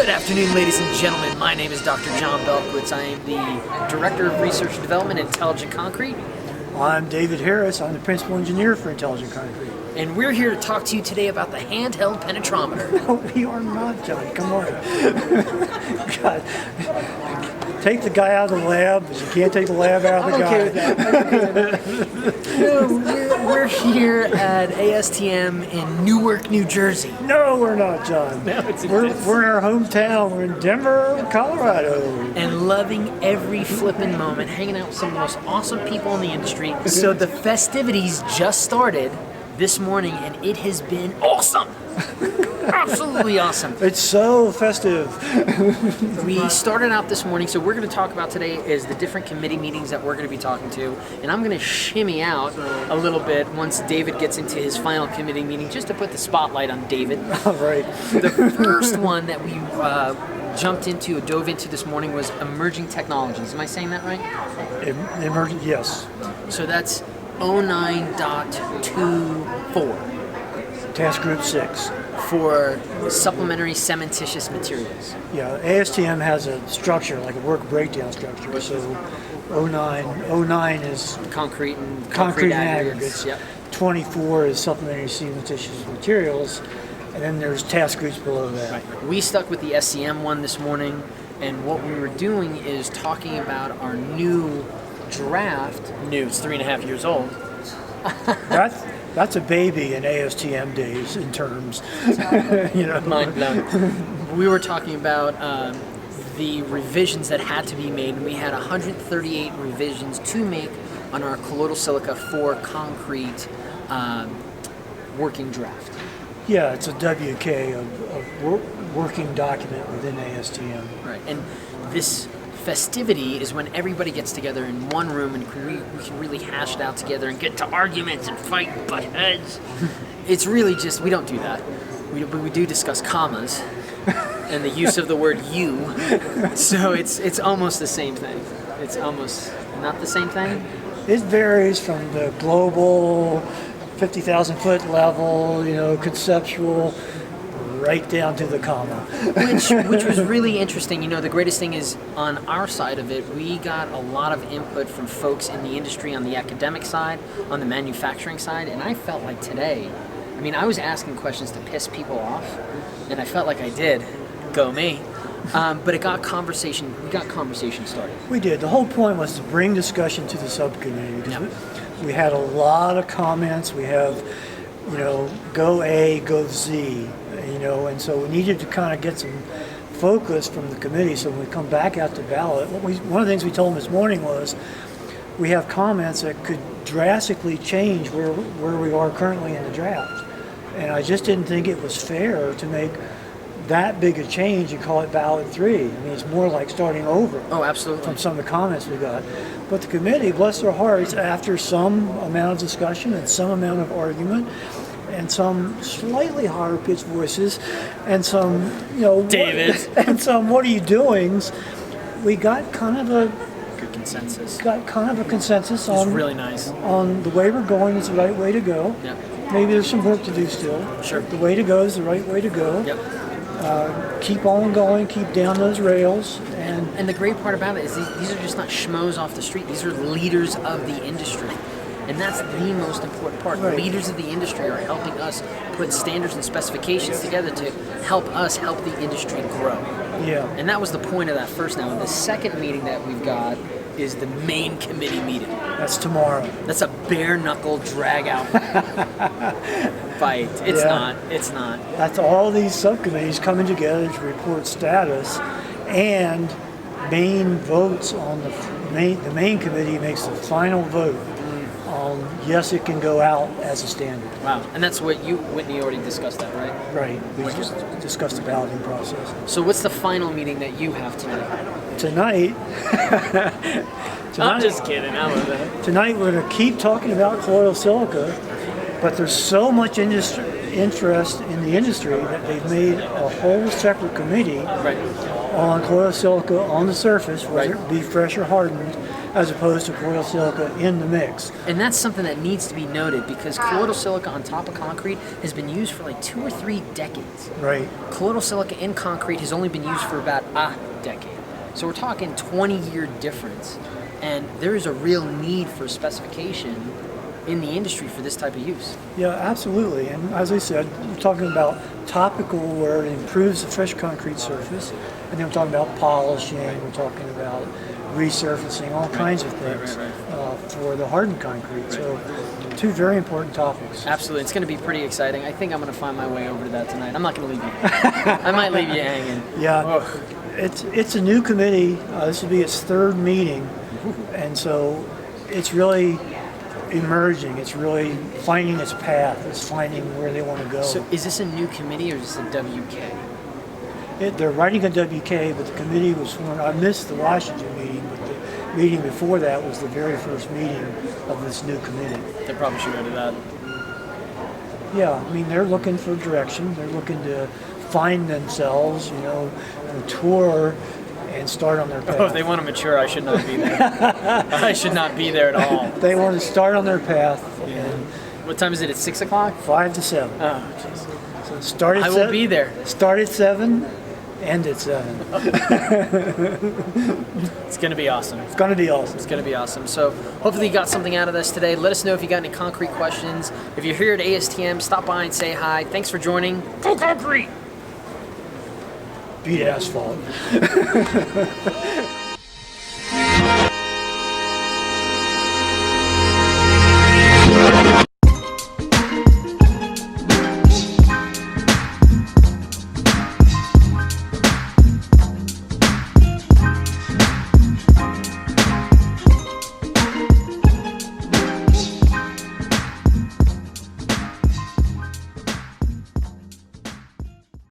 Good afternoon, ladies and gentlemen. My name is Dr. John Belkowitz. I am the Director of Research and Development at Intelligent Concrete. I'm David Harris. I'm the Principal Engineer for Intelligent Concrete. And we're here to talk to you today about the handheld penetrometer. No, we are not, John. Come on. God. Take the guy out of the lab, but you can't take the lab out of the guy. I'm okay with that. No, we're here at ASTM in Newark, New Jersey. No, we're not, John. No, it's we're in our hometown. We're in Denver, Colorado. And loving every flippin' moment, hanging out with some of the most awesome people in the industry. So the festivities just started this morning, and it has been awesome. Absolutely awesome. It's so festive. We started out this morning, so we're going to talk about today is the different committee meetings that we're going to be talking to, and I'm going to shimmy out a little bit once David gets into his final committee meeting, just to put the spotlight on David. All right. The first one that we dove into this morning was emerging technologies. Am I saying that right? Emerging, yes. So that's 09.24. Task Group 6. For supplementary cementitious materials. Yeah, ASTM has a structure, like a work breakdown structure. So 09 is concrete and aggregates. Yep. 24 is supplementary cementitious materials, and then there's task groups below that. Right. We stuck with the SCM one this morning, and what we were doing is talking about our new draft. New, it's 3.5 years old. That's a baby in ASTM days in terms. Mind blown. We were talking about the revisions that had to be made, and we had 138 revisions to make on our colloidal silica for concrete working draft. Yeah, it's a WK, a working document within ASTM. Right, and this festivity is when everybody gets together in one room and we can really hash it out together and get to arguments and fight and butt heads. It's really just, we don't do that. We do discuss commas and the use of the word you. So it's almost the same thing. It's almost not the same thing. It varies from the global 50,000 foot level, conceptual, right down to the comma. which was really interesting. The greatest thing is on our side of it, we got a lot of input from folks in the industry on the academic side, on the manufacturing side, and I felt like today, I was asking questions to piss people off, and I felt like I did. Go me. But we got conversation started. We did. The whole point was to bring discussion to the subcommittee. Because we had a lot of comments. We have, go A, go Z. And so we needed to kind of get some focus from the committee. So when we come back out to ballot, one of the things we told them this morning was we have comments that could drastically change where we are currently in the draft. And I just didn't think it was fair to make that big a change and call it ballot 3. It's more like starting over. Oh, absolutely. From some of the comments we got. But the committee, bless their hearts, after some amount of discussion and some amount of argument, and some slightly higher pitched voices, and some, David, and some what are you doings, we got kind of a good consensus. On really nice on the way we're going is the right way to go. Yep. Maybe there's some work to do still. Sure. The way to go is the right way to go. Yep. Keep on going. Keep down those rails. And the great part about it is these are just not schmoes off the street. These are leaders of the industry. And that's the most important part. Right. Leaders of the industry are helping us put standards and specifications together to help us help the industry grow. Yeah. And that was the point of that first. Now, the second meeting that we've got is the main committee meeting. That's tomorrow. That's a bare knuckle drag out fight. It's not. That's all these subcommittees coming together to report status, and main votes on the main committee makes the final vote. Yes, it can go out as a standard. Wow. And that's what Whitney already discussed that, right? Right. We just discussed the balloting process. So what's the final meeting that you have tonight? Tonight, I'm just kidding. I love that. Tonight we're going to keep talking about colloidal silica, but there's so much interest in the industry that they've made a whole separate committee on colloidal silica on the surface, whether it be fresh or hardened, as opposed to colloidal silica in the mix. And that's something that needs to be noted because colloidal silica on top of concrete has been used for like 2 or 3 decades. Right. Colloidal silica in concrete has only been used for about a decade. So we're talking 20-year difference. And there is a real need for specification in the industry for this type of use. Yeah, absolutely. And as I said, we're talking about topical where it improves the fresh concrete surface. And then we're talking about polishing, we're talking about resurfacing, all kinds of things for the hardened concrete. So 2 very important topics. Absolutely. It's going to be pretty exciting. I think I'm going to find my way over to that tonight. I'm not going to leave you. I might leave you hanging. Yeah. Oh. It's a new committee. This will be its 3rd meeting. And so it's really emerging. It's really finding its path. It's finding where they want to go. So is this a new committee or is this a WK? They're writing a WK, but the committee was formed. I missed the Washington meeting, but the meeting before that was the very first meeting of this new committee. They probably should go to that. Yeah, I mean, they're looking for direction. They're looking to find themselves, mature, and start on their path. Oh, if they want to mature, I should not be there. I should not be there at all. They want to start on their path. Yeah. And What time is it? At 6 o'clock? 5 to 7. Oh, jeez. So start at I will be there. Start at 7, end at 7. It's going to be awesome. It's going to be awesome. It's going to be awesome. So hopefully you got something out of this today. Let us know if you got any concrete questions. If you're here at ASTM, stop by and say hi. Thanks for joining. Go Concrete! Beat asphalt.